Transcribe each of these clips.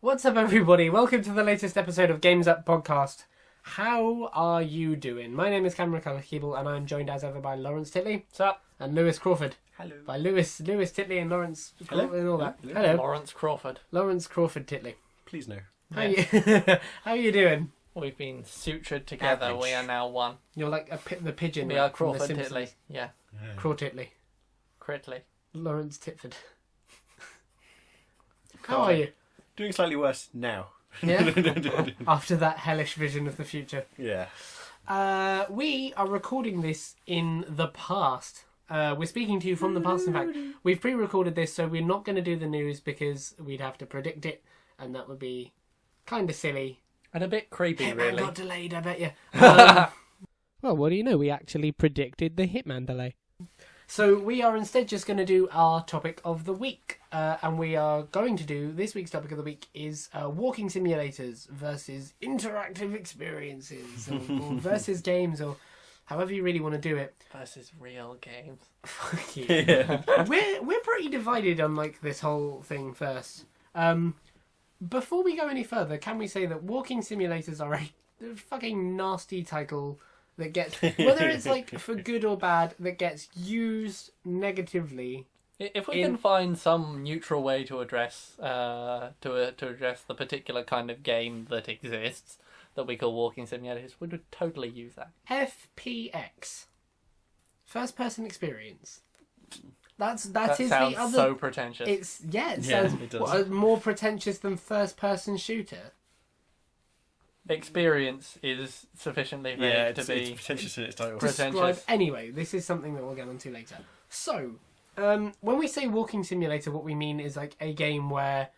What's up, everybody? Welcome to the latest episode of Games Up Podcast. How are you doing? My name is Cameron Keeble, and I'm joined as ever by Lawrence Titley. What's up? And Lewis Crawford. Hello. By Lewis Titley and Lawrence Crawford and all that. Hello. Lawrence Crawford. Lawrence Crawford Titley. Please no. How are you doing? We've been sutured together. Average. We are now one. You're like the pigeon. We like, are from The Crawford Simpsons. Titley. Yeah. Craw Titley. Critley. Lawrence Titford. How are you? Doing slightly worse now. Yeah? After that hellish vision of the future. Yeah. We are recording this in the past. We're speaking to you from the past, in fact. We've pre-recorded this, so we're not going to do the news because we'd have to predict it, and that would be kind of silly. And a bit creepy, Hitman really. got delayed, I bet you. Well, what do you know? We actually predicted the Hitman delay. So we are instead just going to do our topic of the week. And we are going to do, this week's topic of the week is walking simulators versus interactive experiences, or versus games, or however you really want to do it. Versus real games. Fuck you. Yeah. We're pretty divided on like this whole thing first. Before we go any further, can we say that walking simulators are a fucking nasty title that gets, whether it's like for good or bad, that gets used negatively. If we can find some neutral way to address to address the particular kind of game that exists that we call walking simulators, we would totally use that. FPX, first person experience. That That is sounds the other. so pretentious. It sounds it does. more pretentious than first person shooter. Experience is sufficiently vague Yeah, to it's be pretentious in its title. Pretentious. Describe anyway. This is something that we'll get onto later. So, when we say walking simulator, what we mean is like a game where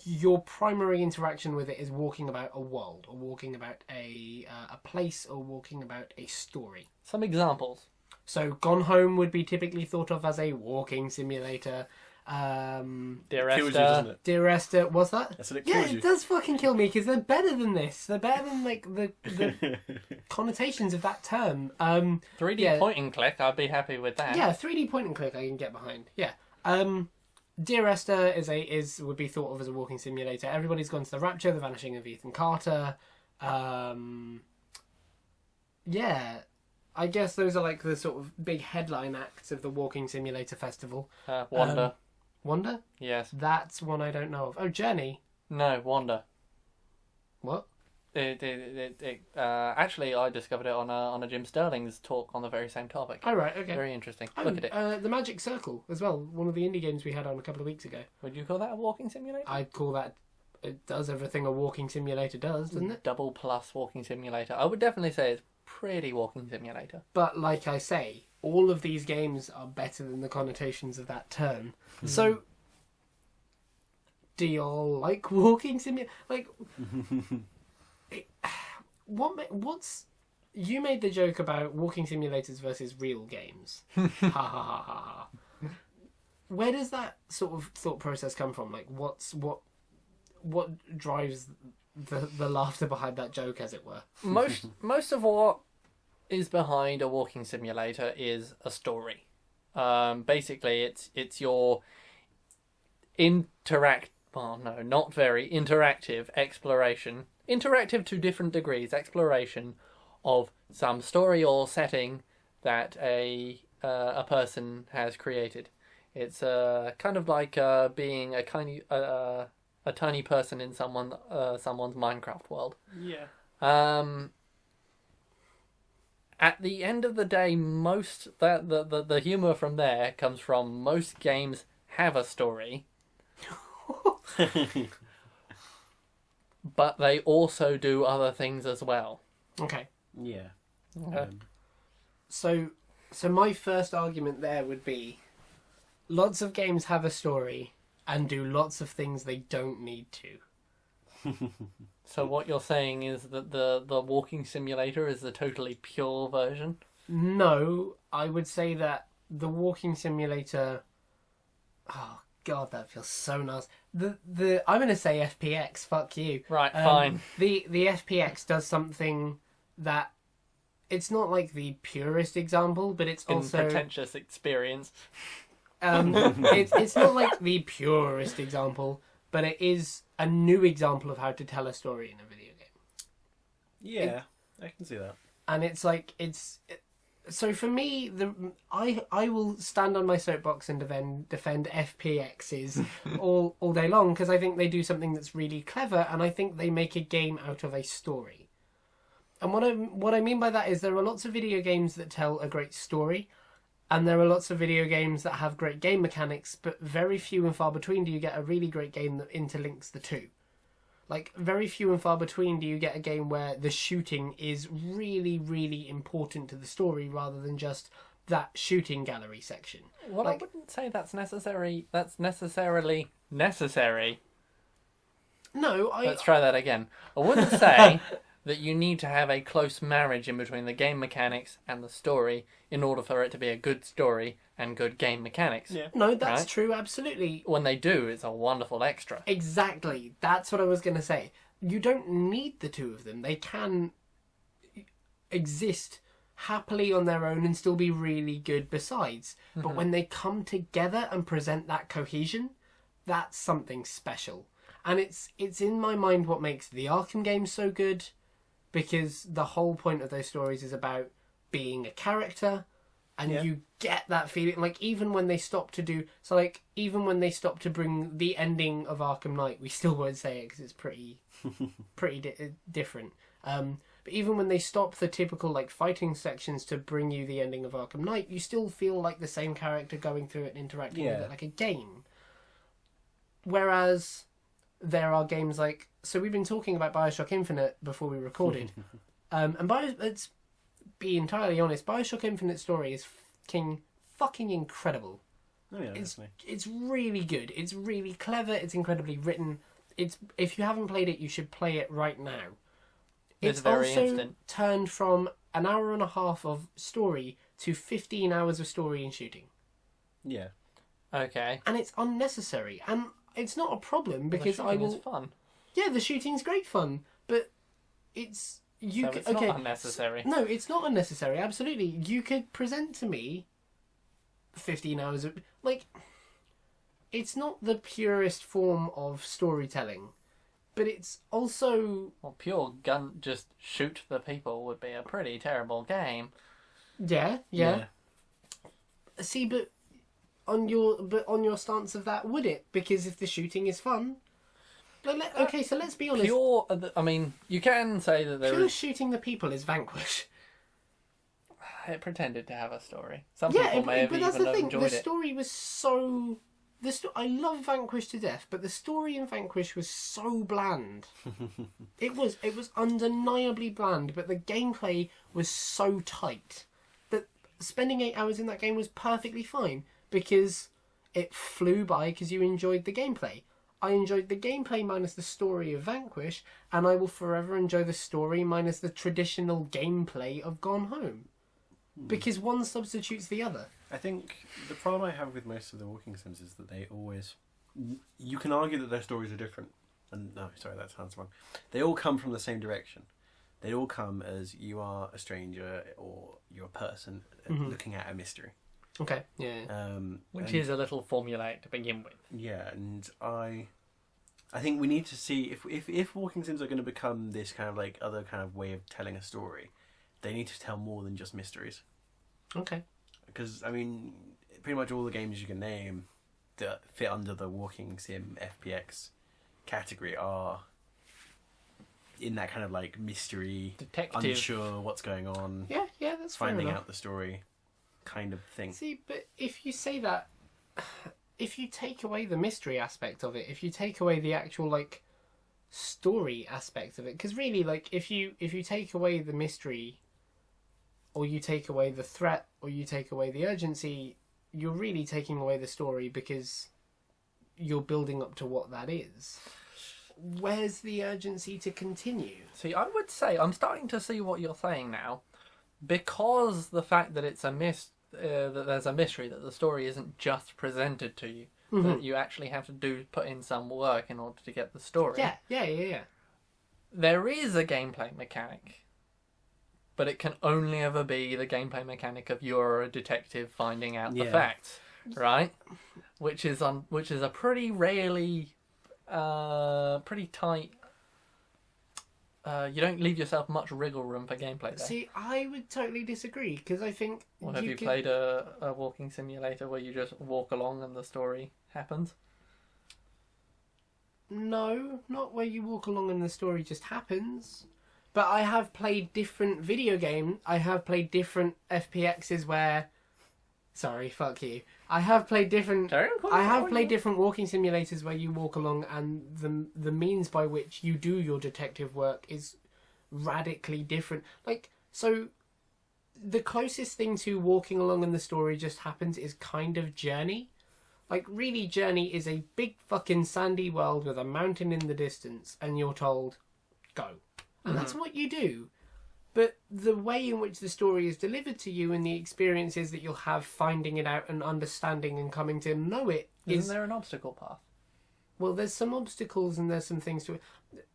your primary interaction with it is walking about a world, or walking about a place, or walking about a story. Some examples. So, Gone Home would be typically thought of as a walking simulator. Dear Kills you, Esther. doesn't it? Dear Esther, was that? That's what it Yeah, kills you. it does fucking kill me because they're better than this. They're better than like the connotations of that term. 3D Yeah. point and click, I'd be happy with that. Yeah, 3D point and click I can get behind. Yeah. Dear Esther would be thought of as a walking simulator. Everybody's Gone to the Rapture, The Vanishing of Ethan Carter. Yeah, I guess those are like the sort of big headline acts of the Walking Simulator Festival. Wonder. Wonder? Yes. That's one I don't know of. Oh, Journey. No, Wonder. What? Actually, I discovered it on a Jim Sterling's talk on the very same topic. Oh, right, okay. Very interesting. Oh, Look at it. The Magic Circle as well. One of the indie games we had on a couple of weeks ago. Would you call that a walking simulator? I'd call that. It does everything a walking simulator does, doesn't it? Double plus walking simulator. I would definitely say it's pretty walking simulator. But like I say, all of these games are better than the connotations of that term. So, do y'all like walking simulator? Like, what's... You made the joke about walking simulators versus real games. Ha ha ha ha ha. Where does that sort of thought process come from? Like, what drives the laughter behind that joke, as it were? Most of what is behind a walking simulator is a story. Basically, it's your not very interactive exploration. Interactive to different degrees. Exploration of some story or setting that a person has created. It's kind of like being a tiny person in someone's Minecraft world. Yeah. At the end of the day, the humour from there comes from most games have a story, but they also do other things as well. Okay. Yeah. So my first argument there would be lots of games have a story and do lots of things they don't need to. So what you're saying is that the walking simulator is the totally pure version? No, I would say that the walking simulator... Oh, God, that feels so nice. I'm going to say FPX, fuck you. Right, fine. The FPX does something that... It's not like the purest example, but it's also... pretentious experience. It's not like the purest example, but it is a new example of how to tell a story in a video game. Yeah, I can see that. And it's like so for me, I will stand on my soapbox and defend FPXs all day long, because I think they do something that's really clever, and I think they make a game out of a story. And what I mean by that is there are lots of video games that tell a great story, and there are lots of video games that have great game mechanics, but very few and far between do you get a really great game that interlinks the two. Like, very few and far between do you get a game where the shooting is really, really important to the story rather than just that shooting gallery section. Well, I wouldn't say that's necessarily necessary. No, Let's try that again. I wouldn't say that you need to have a close marriage in between the game mechanics and the story in order for it to be a good story and good game mechanics. Yeah. No, that's true, absolutely. When they do, it's a wonderful extra. Exactly. That's what I was going to say. You don't need the two of them. They can exist happily on their own and still be really good besides. But when they come together and present that cohesion, that's something special. And it's in my mind what makes the Arkham games so good, because the whole point of those stories is about being a character, and you get that feeling. Like, even when they stop to bring the ending of Arkham Knight, we still won't say it because it's pretty different. But even when they stop the typical like fighting sections to bring you the ending of Arkham Knight, you still feel like the same character going through it and interacting with it like a game. Whereas there are games like... So we've been talking about BioShock Infinite before we recorded. Let's be entirely honest, BioShock Infinite story is fucking incredible. Oh, yeah, definitely. It's really good. It's really clever. It's incredibly written. If you haven't played it, you should play it right now. It's very also instant. Turned from an hour and a half of story to 15 hours of story and shooting. Yeah. Okay. And it's unnecessary. And it's not a problem because the shooting is fun. Yeah, the shooting's great fun, but it's It's not unnecessary. No, it's not unnecessary. Absolutely, you could present to me 15 hours of it's not the purest form of storytelling, but it's also pure gun just shoot the people would be a pretty terrible game. Yeah. See, but on your stance of that, would it? Because if the shooting is fun. Okay, so let's be honest. You can say that there pure is... shooting the people is Vanquish. It pretended to have a story. Some people may have even enjoyed the it. Story was so... I love Vanquish to death, but the story in Vanquish was so bland. It was undeniably bland, but the gameplay was so tight that spending 8 hours in that game was perfectly fine because it flew by because you enjoyed the gameplay. I enjoyed the gameplay minus the story of Vanquish, and I will forever enjoy the story minus the traditional gameplay of Gone Home. Because one substitutes the other. I think the problem I have with most of the walking sims is that they always... You can argue that their stories are different. And no, sorry, that sounds wrong. They all come from the same direction. They all come as you are a stranger or you're a person looking at a mystery. Okay, yeah. Which is a little formulaic to begin with. Yeah, and I think we need to see if walking sims are going to become this kind of like other kind of way of telling a story, they need to tell more than just mysteries. Okay. Because, pretty much all the games you can name that fit under the walking sim FPX category are in that kind of like mystery, detective, unsure what's going on. Yeah, that's finding out the story kind of thing. See, but if you say that, if you take away the mystery aspect of it, if you take away the actual like story aspect of it, because really, like, if you take away the mystery, or you take away the threat, or you take away the urgency, you're really taking away the story because you're building up to what that is. Where's the urgency to continue? See, I would say I'm starting to see what you're saying now, because the fact that it's that there's a mystery, that the story isn't just presented to you, that you actually have to put in some work in order to get the story. Yeah. There is a gameplay mechanic, but it can only ever be the gameplay mechanic of you're a detective finding out the facts, right? Which is a pretty rarely pretty tight. You don't leave yourself much wriggle room for gameplay there. See, I would totally disagree, because I think... Well, have you played a walking simulator where you just walk along and the story happens? No, not where you walk along and the story just happens. But I have played different video games. I have played different FPXs where... Sorry, fuck you. I have played different... different walking simulators where you walk along and the means by which you do your detective work is radically different. Like, so the closest thing to walking along and the story just happens is kind of Journey. Like, really, Journey is a big fucking sandy world with a mountain in the distance, and you're told, go. And that's what you do. But the way in which the story is delivered to you and the experiences that you'll have finding it out and understanding and coming to know it Isn't there an obstacle path? Well, there's some obstacles and there's some things to it.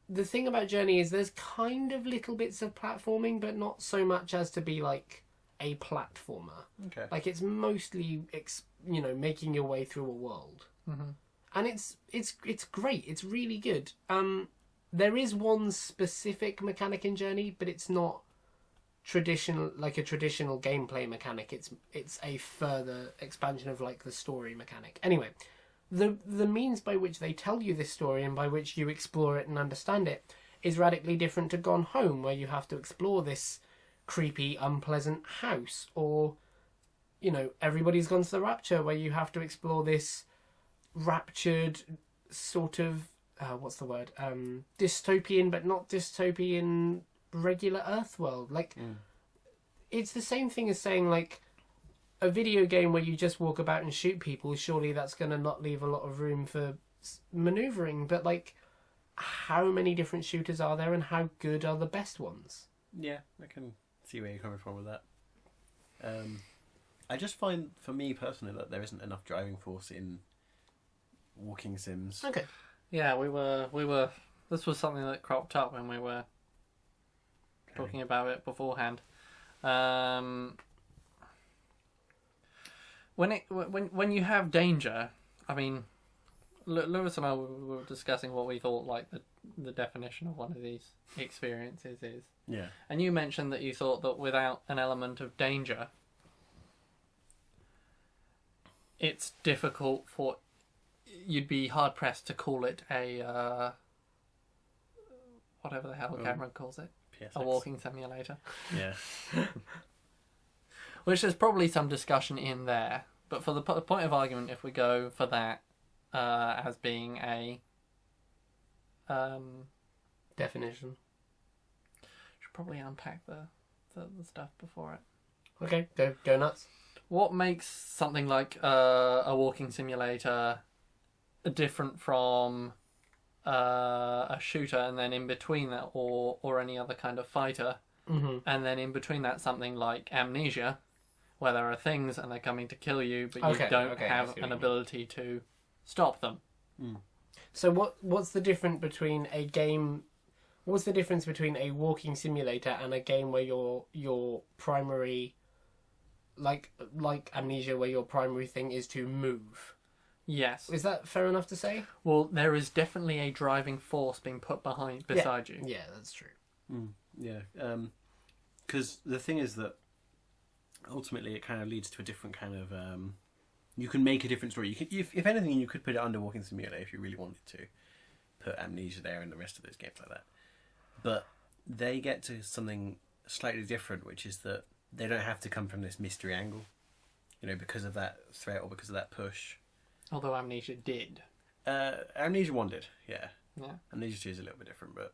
The thing about Journey is there's kind of little bits of platforming, but not so much as to be like a platformer. Okay. Like, it's mostly making your way through a world, and it's great. It's really good. There is one specific mechanic in Journey, but it's not traditional, like a traditional gameplay mechanic. It's a further expansion of like the story mechanic. Anyway, the means by which they tell you this story and by which you explore it and understand it is radically different to Gone Home, where you have to explore this creepy, unpleasant house, or Everybody's Gone to the Rapture, where you have to explore this raptured sort of what's the word, dystopian but not dystopian regular Earth world. Like, it's the same thing as saying, like, a video game where you just walk about and shoot people, surely that's going to not leave a lot of room for maneuvering. But, like, how many different shooters are there and how good are the best ones? Yeah, I can see where you're coming from with that. I just find, for me personally, that there isn't enough driving force in walking sims. Okay. Yeah, we were. This was something that cropped up when we were talking about it beforehand. When you have danger, I mean, Lewis and I were discussing what we thought like the definition of one of these experiences is. Yeah. And you mentioned that you thought that without an element of danger, it's difficult for... You'd be hard pressed to call it a whatever the hell Cameron calls it, PSX. A walking simulator. Yeah. Which there's probably some discussion in there, but for the point of argument, if we go for that as being a definition, should probably unpack the stuff before it. Okay, go nuts. What makes something like a walking simulator different from a shooter, and then in between that, or any other kind of fighter, and then in between that something like Amnesia, where there are things and they're coming to kill you, but you don't have an ability to stop them. So what's the difference between a game? What's the difference between a walking simulator and a game where your primary, like Amnesia, where your primary thing is to move? Yes. Is that fair enough to say? Well, there is definitely a driving force being put beside you. Yeah, that's true. Yeah. Because the thing is that ultimately it kind of leads to a different kind of... you can make a different story. You can, if anything, you could put it under Walking Simulator if you really wanted to. Put Amnesia there and the rest of those games like that. But they get to something slightly different, which is that they don't have to come from this mystery angle. Because of that threat or because of that push. Although Amnesia did. Amnesia 1 did, yeah. Yeah. Amnesia 2 is a little bit different, but...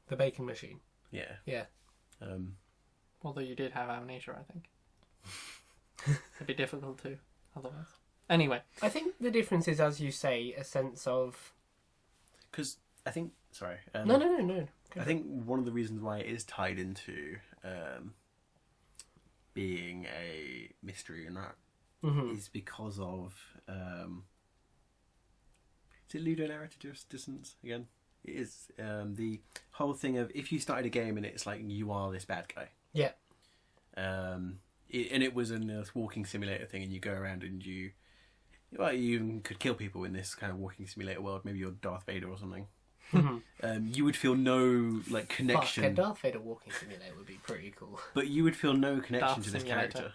The Bacon Machine. Yeah. Yeah. Although you did have Amnesia, I think. It'd be difficult to, otherwise. Anyway. I think the difference is, as you say, a sense of... Because I think... Sorry. No. I think one of the reasons why it is tied into being a mystery and that is because of... is it ludonarrative dissonance again? It is the whole thing of if you started a game and it's like you are this bad guy. Yeah. And it was in this walking simulator thing, and you go around and you Well, you could kill people in this kind of walking simulator world. Maybe you're Darth Vader or something. You would feel no connection. Fuck, a Darth Vader walking simulator would be pretty cool. But you would feel no connection Darth to this simulator.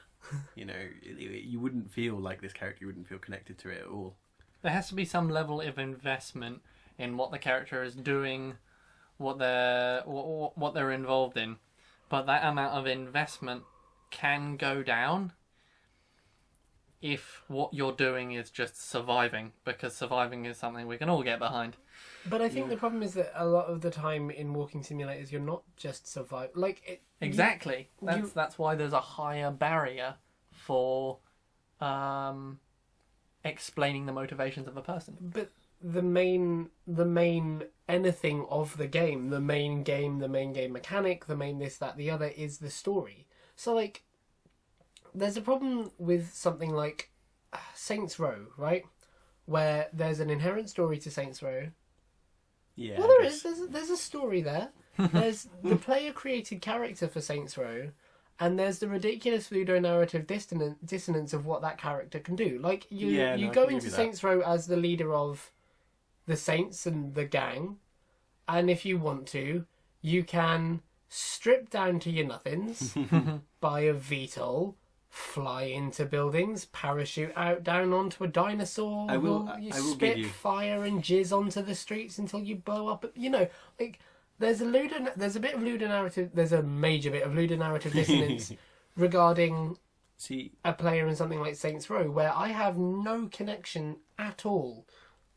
character. You wouldn't feel like this character. You wouldn't feel connected to it at all. There has to be some level of investment in what the character is doing, what they're involved in. But that amount of investment can go down if what you're doing is just surviving, because surviving is something we can all get behind. But I think the problem is that a lot of the time in walking simulators, you're not just surviving. Exactly. That's why there's a higher barrier for explaining the motivations of a person. But the main anything of the game, the main game mechanic, the main this, that, the other, is the story. So there's a problem with something like Saints Row, right? Where there's an inherent story to Saints Row. Yeah. Well, there is. There's a story there. There's the player-created character for Saints Row, and there's the ridiculous ludonarrative dissonance of what that character can do. You go into Saints Row as the leader of the Saints and the gang, and if you want to, you can strip down to your nothings, buy a VTOL, fly into buildings, parachute out down onto a dinosaur. I will spit fire and jizz onto the streets until you blow up. There's a bit of ludonarrative. There's a major bit of ludonarrative dissonance regarding a player in something like Saints Row, where I have no connection at all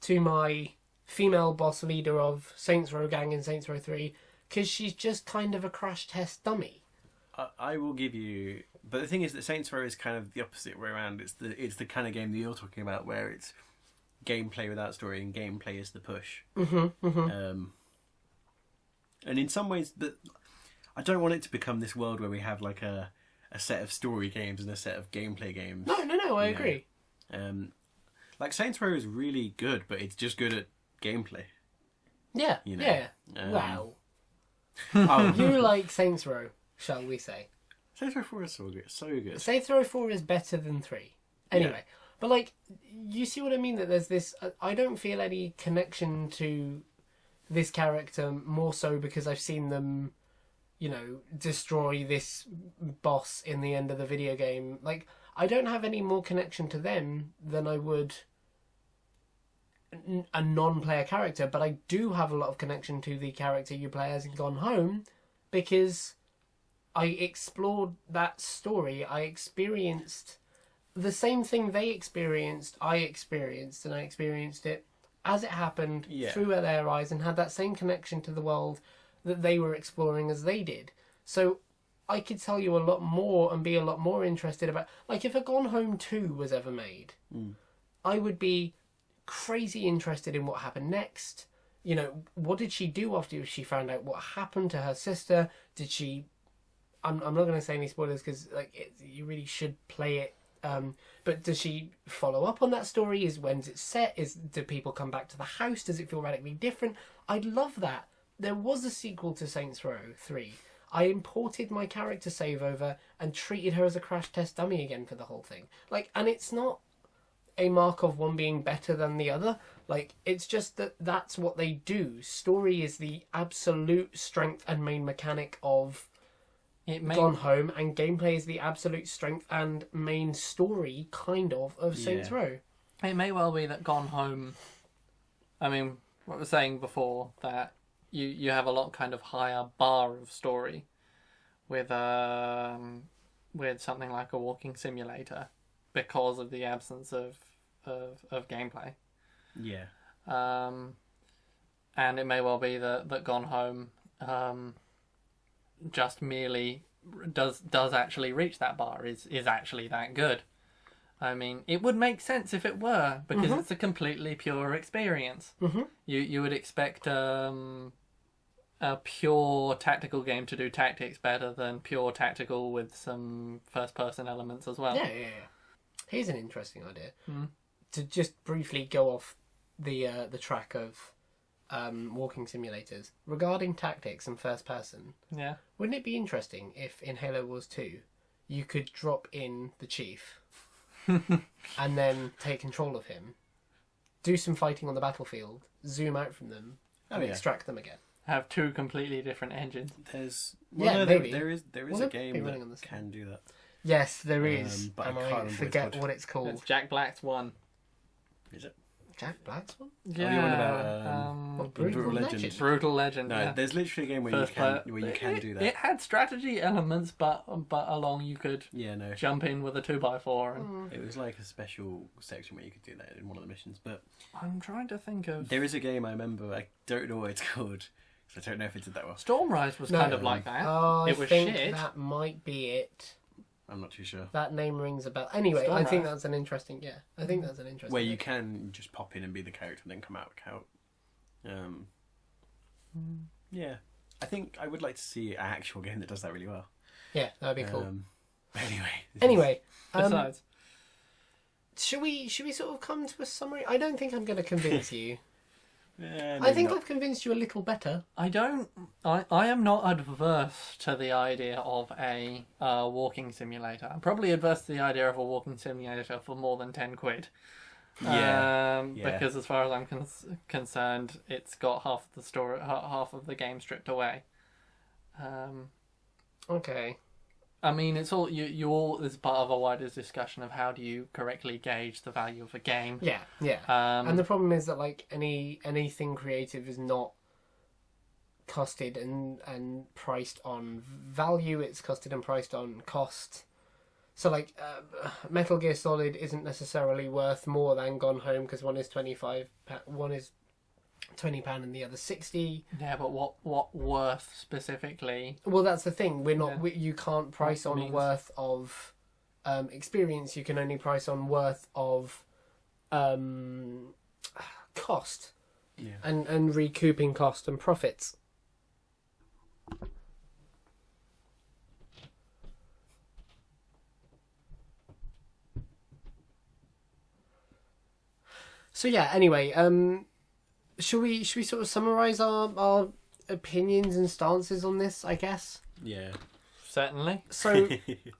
to my female boss leader of Saints Row gang in Saints Row 3, because she's just kind of a crash test dummy. I will give you, but the thing is that Saints Row is kind of the opposite way around. It's the kind of game that you're talking about, where it's gameplay without story, and gameplay is the push. And in some ways, I don't want it to become this world where we have a set of story games and a set of gameplay games. No, I agree. Saints Row is really good, but it's just good at gameplay. Yeah, yeah. Wow. Oh, You like Saints Row, shall we say? Saints Row 4 is so good. Saints Row 4 is better than 3. Anyway, but you see what I mean? That there's this. I don't feel any connection to this character, more so because I've seen them, destroy this boss in the end of the video game. I don't have any more connection to them than I would a non-player character, but I do have a lot of connection to the character you play as in Gone Home, because I explored that story. I experienced the same thing they experienced, and I experienced it as it happened through their eyes, and had that same connection to the world that they were exploring as they did. So I could tell you a lot more and be a lot more interested about... if a Gone Home 2 was ever made, I would be crazy interested in what happened next. What did she do after she found out what happened to her sister? Did she... I'm not going to say any spoilers, because you really should play it. But does she follow up on that story? When's it set? Do people come back to the house? Does it feel radically different? I'd love that. There was a sequel to Saints Row 3. I imported my character save over and treated her as a crash test dummy again for the whole thing. And it's not a mark of one being better than the other. It's just that's what they do. Story is the absolute strength and main mechanic of Gone Home, and gameplay is the absolute strength and main story, of Saints Row. It may well be that Gone Home... I mean, what I was saying before, that you have a lot kind of higher bar of story with something like a walking simulator, because of the absence of gameplay. Yeah. And it may well be that Gone Home just merely does actually reach that bar, is actually that good. I mean, it would make sense if it were, because it's a completely pure experience. You would expect a pure tactical game to do tactics better than pure tactical with some first-person elements as well. Yeah. Here's an interesting idea. To just briefly go off the track of walking simulators. Regarding tactics and first-person, wouldn't it be interesting if in Halo Wars 2 you could drop in the Chief and then take control of him, do some fighting on the battlefield, zoom out from them, and extract them again. Have two completely different engines. Maybe. There is a game that can do that. Yes, there is. But I forget what it's called. It's Jack Black's one. Is it? Jack Black's one? Yeah. You're on about Brutal Legend. Brutal Legend. No, yeah. there's literally a game where you can do that. It had strategy elements, but along you could jump in with a 2x4. And... It was like a special section where you could do that in one of the missions. But I'm trying to think of... There is a game I remember, I don't know what it's called, because I don't know if it did that well. Stormrise was kind of like that. Oh, it was I think shit. that might be it. I'm not too sure. That name rings a bell. Anyway, I think that's an interesting... Where you can just pop in and be the character and then come out Yeah. I think I would like to see an actual game that does that really well. Yeah, that would be cool. Anyway. Besides... Should we sort of come to a summary? I don't think I'm going to convince you. I think I've convinced you a little better. I am not adverse to the idea of a walking simulator. I'm probably adverse to the idea of a walking simulator for more than £10. Because as far as I'm concerned, it's got half the story, half of the game stripped away. Okay. I mean, it's all you all is part of a wider discussion of how do you correctly gauge the value of a game. Yeah. And the problem is that like anything creative is not costed and priced on value. It's costed and priced on cost. So like Metal Gear Solid isn't necessarily worth more than Gone Home because one is £25, one is £20 and the other 60. Yeah, but what worth specifically? Well, that's the thing. We're not. You can't price on worth of experience. You can only price on worth of cost. Yeah. And recouping cost and profits. So yeah. Anyway. Should we sort of summarise our opinions and stances on this, I guess? Yeah. Certainly. So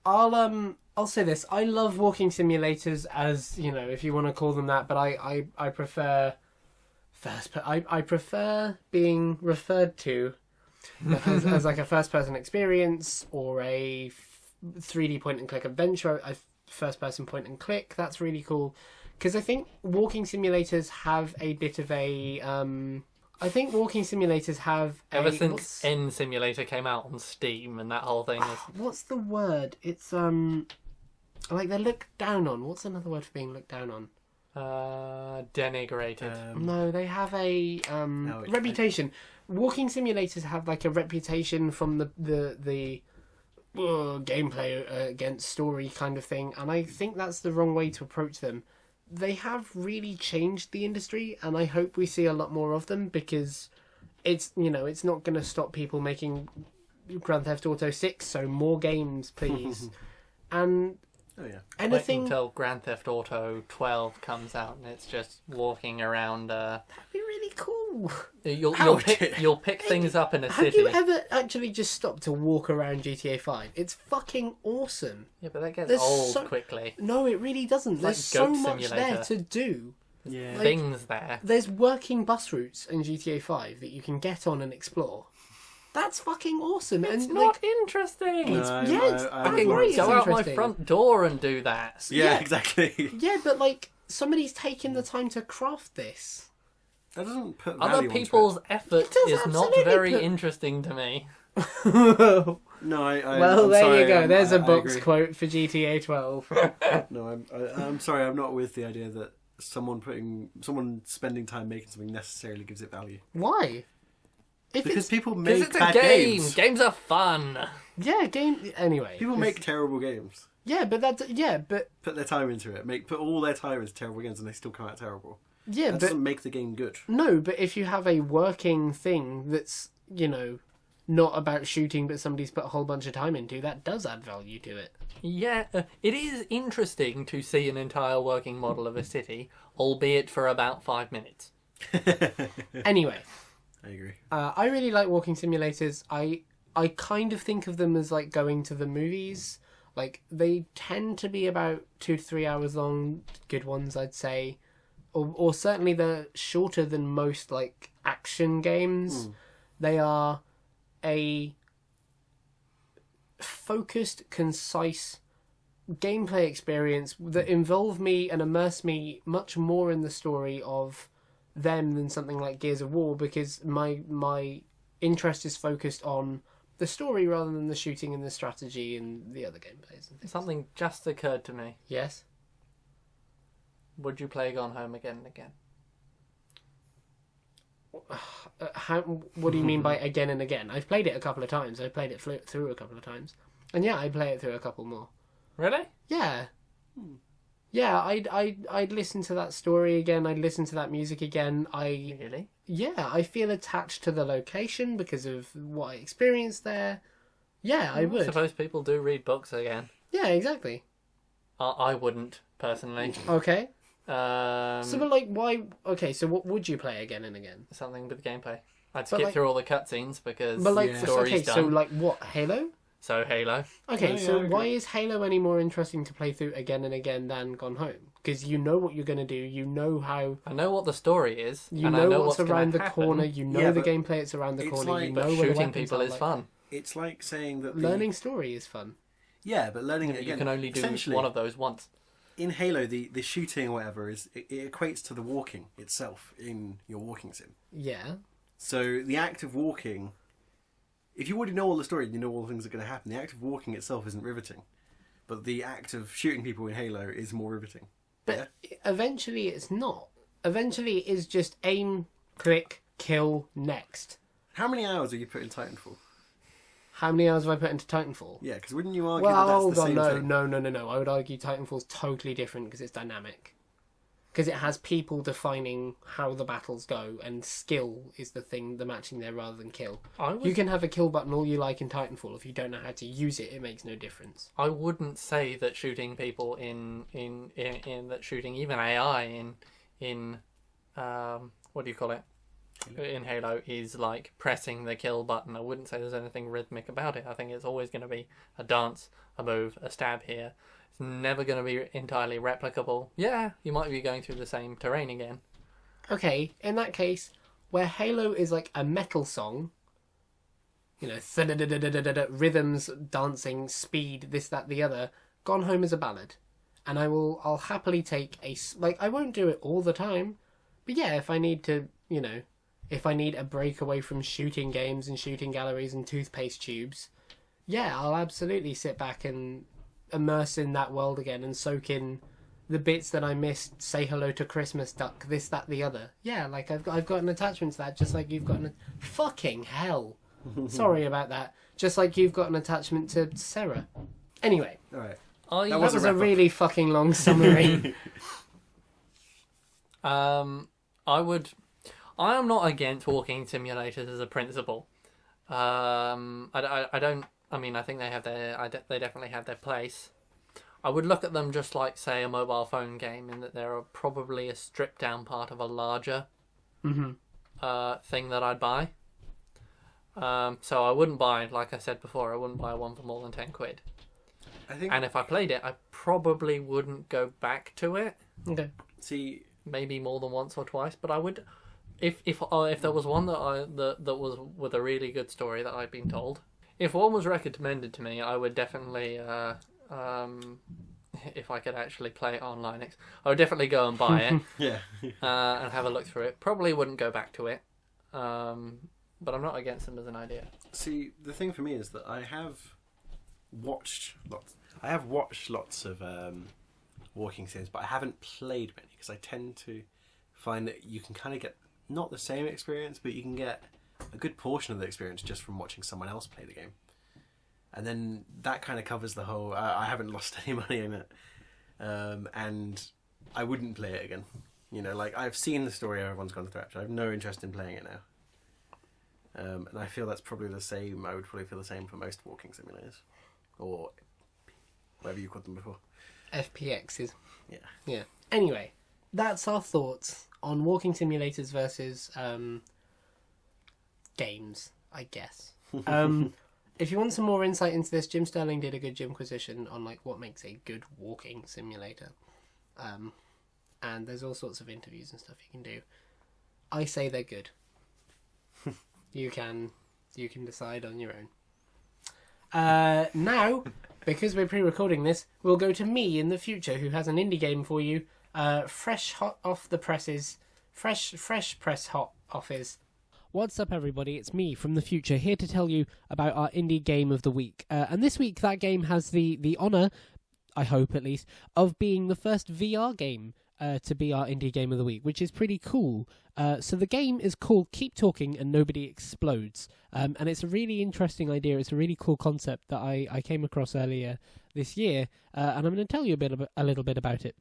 I'll say this. I love walking simulators as, if you want to call them that, but I prefer I prefer being referred to as like a first person experience or a 3D point and click adventure, a first person point and click. That's really cool. Because I think walking simulators have a bit of a... Ever since N Simulator came out on Steam and that whole thing is... What's the word? It's, like they're looked down on. What's another word for being looked down on? Denigrated. No, they have a reputation. Walking simulators have like a reputation from the gameplay against story kind of thing. And I think that's the wrong way to approach them. They have really changed the industry, and I hope we see a lot more of them because it's not going to stop people making Grand Theft Auto 6. So more games, please. And anything wait until Grand Theft Auto 12 comes out and it's just walking around. That'd be really cool. You'll pick things up in a city. Have you ever actually just stopped to walk around GTA 5? It's fucking awesome. Yeah, but that gets old quickly. No, it really doesn't. There's so much there to do. Yeah. Like, things there. There's working bus routes in GTA 5 that you can get on and explore. That's fucking awesome. It's not interesting. I can go out my front door and do that. Yeah, exactly. Yeah, but like somebody's taken the time to craft this. That doesn't put other people's effort is not very interesting to me. No, well, there you go. There's a box quote for GTA 12. No, I'm sorry. I'm not with the idea that someone spending time making something necessarily gives it value. Why? Because people make it's bad a game. games. Games are fun. Yeah, anyway. People make terrible games. Yeah, but put their time into it. Put all their time into terrible games, and they still come out terrible. Yeah, that doesn't make the game good. No, but if you have a working thing that's not about shooting, but somebody's put a whole bunch of time into, that does add value to it. Yeah, it is interesting to see an entire working model of a city, albeit for about 5 minutes. Anyway. I agree. I really like walking simulators. I kind of think of them as like going to the movies. Like, they tend to be about 2 to 3 hours long, good ones, I'd say. Or certainly they're shorter than most, like, action games. They are a focused, concise gameplay experience that involve me and immerse me much more in the story of them than something like Gears of War, because my interest is focused on the story rather than the shooting and the strategy and the other gameplays and things. Something just occurred to me. Yes? Would you play Gone Home again and again? What do you mean by again and again? I've played it a couple of times. I've played it through a couple of times. And yeah, I'd play it through a couple more. Really? Yeah. Yeah, I'd listen to that story again. I'd listen to that music again. Really? Yeah, I feel attached to the location because of what I experienced there. Yeah, I would. I suppose people do read books again. Yeah, exactly. I wouldn't, personally. Okay. So, but like, why? Okay, so what would you play again and again? Something with gameplay. I'd But skip like- through all the cutscenes because But like, the story's okay, done. so like, what? Halo? So Halo. Okay, Oh, yeah, so I agree. why is Halo any more interesting to play through again and again than Gone Home? Because you know what you're going to do, you know how, I know what the story is. you and know I know what's gonna around the happen, corner, you know Yeah, the but gameplay it's around the it's corner, like- you but know where the shooting weapons people are, is like- fun. It's like saying that Learning story is fun. Yeah, but learning it You again. can only do essentially, one of those once. in Halo, the shooting or whatever it equates to the walking itself in your walking sim. Yeah. So the act of walking, if you already know all the story and you know all the things that are going to happen, the act of walking itself isn't riveting. But the act of shooting people in Halo is more riveting. But eventually it's not. Eventually it is just aim, click, kill, next. How many hours have you put in Titanfall? How many hours have I put into Titanfall? Yeah, because wouldn't you argue Well, that that's hold the on, same thing? no. I would argue Titanfall's totally different because it's dynamic. Because it has people defining how the battles go, and skill is the thing, the matching there rather than kill. You can have a kill button all you like in Titanfall. If you don't know how to use it, it makes no difference. I wouldn't say that shooting people in that shooting even AI in what do you call it? In Halo is like pressing the kill button. I wouldn't say there's anything rhythmic about it. I think it's always going to be a dance, a move, a stab here. It's never going to be entirely replicable. Yeah, you might be going through the same terrain again. Okay, in that case, where Halo is like a metal song, you know, rhythms, dancing, speed, this, that, the other, Gone Home is a ballad. And I'll happily take I won't do it all the time, but yeah, if I need to, you know, if I need a break away from shooting games and shooting galleries and toothpaste tubes, yeah, I'll absolutely sit back and immerse in that world again and soak in the bits that I missed. Say hello to Christmas duck, this, that, the other. Yeah, like I've got an attachment to that, just like you've got an fucking hell. Sorry about that. Just like you've got an attachment to Sarah. Anyway, All right. that was was a a wrap-up. really fucking long summary. I am not against walking simulators as a principle. I don't. I mean, I think they have they definitely have their place. I would look at them just like, say, a mobile phone game, in that they're probably a stripped down part of a larger thing that I'd buy. So I wouldn't buy, like I said before, I wouldn't buy one for more than £10. I think. And if I played it, I probably wouldn't go back to it. Okay. See, Maybe more than once or twice, but I would. If there was one that was with a really good story that I'd been told, if one was recommended to me, I would definitely, if I could actually play it on Linux, I would definitely go and buy it yeah. and have a look through it. Probably wouldn't go back to it, but I'm not against them as an idea. See, the thing for me is that I have watched lots of walking sims, but I haven't played many because I tend to find that you can kind of get not the same experience, but you can get a good portion of the experience just from watching someone else play the game. And then that kind of covers the whole, I haven't lost any money in it. And I wouldn't play it again. You know, like, I've seen the story everyone's gone through. I have no interest in playing it now. And I feel that's probably the same. I would probably feel the same for most walking simulators. Or whatever you called them before. FPXs. Yeah. Yeah. Anyway, that's our thoughts on walking simulators versus games, I guess. if you want some more insight into this, Jim Sterling did a good Jimquisition on like what makes a good walking simulator. And there's all sorts of interviews and stuff you can do. I say they're good. You can decide on your own. Now, because we're pre-recording this, we'll go to me in the future, who has an indie game for you, fresh hot off the presses, fresh press hot off his. What's up, everybody? It's me from the future, here to tell you about our indie game of the week. And this week, that game has the honour, I hope at least, of being the first VR game to be our indie game of the week, which is pretty cool. So the game is called Keep Talking and Nobody Explodes. And it's a really interesting idea. It's a really cool concept that I came across earlier this year. And I'm going to tell you a little bit about it.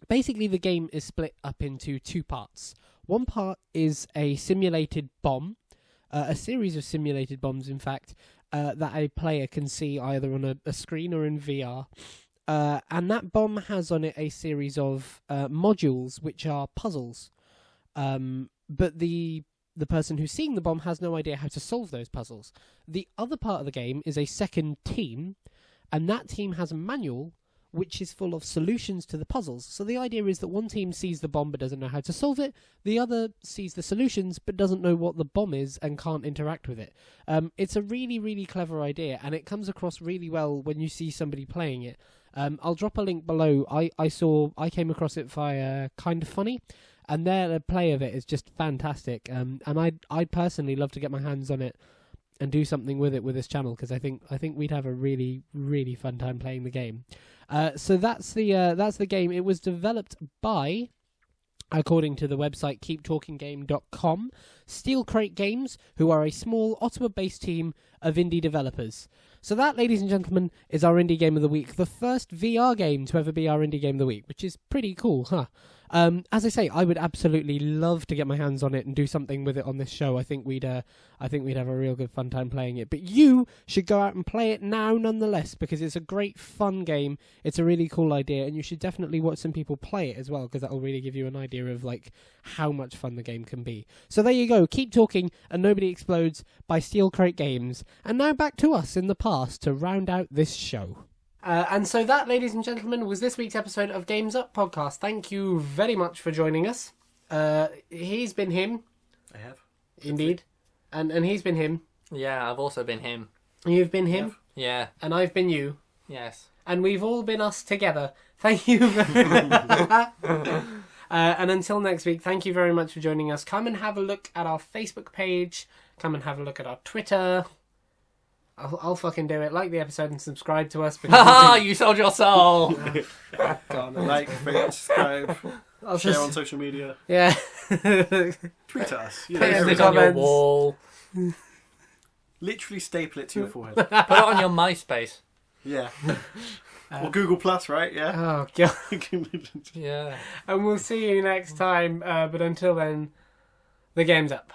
Basically, the game is split up into two parts. One part is a simulated bomb, a series of simulated bombs, in fact, that a player can see either on a screen or in VR. And that bomb has on it a series of modules, which are puzzles. But the person who's seeing the bomb has no idea how to solve those puzzles. The other part of the game is a second team, and that team has a manual which is full of solutions to the puzzles. So the idea is that one team sees the bomb but doesn't know how to solve it, the other sees the solutions but doesn't know what the bomb is and can't interact with it. It's a really, really clever idea, and it comes across really well when you see somebody playing it. I'll drop a link below. I came across it via Kind of Funny, and their play of it is just fantastic. And I'd personally love to get my hands on it and do something with it with this channel, because I think we'd have a really, really fun time playing the game. So that's the game. It was developed by, according to the website keeptalkinggame.com, Steel Crate Games, who are a small Ottawa-based team of indie developers. So that, ladies and gentlemen, is our indie game of the week. The first VR game to ever be our indie game of the week, which is pretty cool, huh? As I say, I would absolutely love to get my hands on it and do something with it on this show. I think we'd have a real good fun time playing it. But you should go out and play it now, nonetheless, because it's a great fun game. It's a really cool idea, and you should definitely watch some people play it as well, because that will really give you an idea of like how much fun the game can be. So there you go. Keep Talking and Nobody Explodes by Steel Crate Games. And now back to us in the past to round out this show. And so that, ladies and gentlemen, was this week's episode of Games Up Podcast. Thank you very much for joining us. He's been him. I have. Indeed. And he's been him. Yeah, I've also been him. You've been him. Yeah. And I've been you. Yes. And we've all been us together. Thank you very much. And until next week, thank you very much for joining us. Come and have a look at our Facebook page. Come and have a look at our Twitter. I'll fucking do it. Like the episode and subscribe to us. Haha, you sold your soul! Like, favorite, subscribe, share on social media. Yeah. Tweet at us. You Paste know, it on your wall. literally staple it to your forehead. Put it on your MySpace. Yeah. Or Google Plus, right? Yeah. Oh, God. Yeah. And we'll see you next time. But until then, the game's up.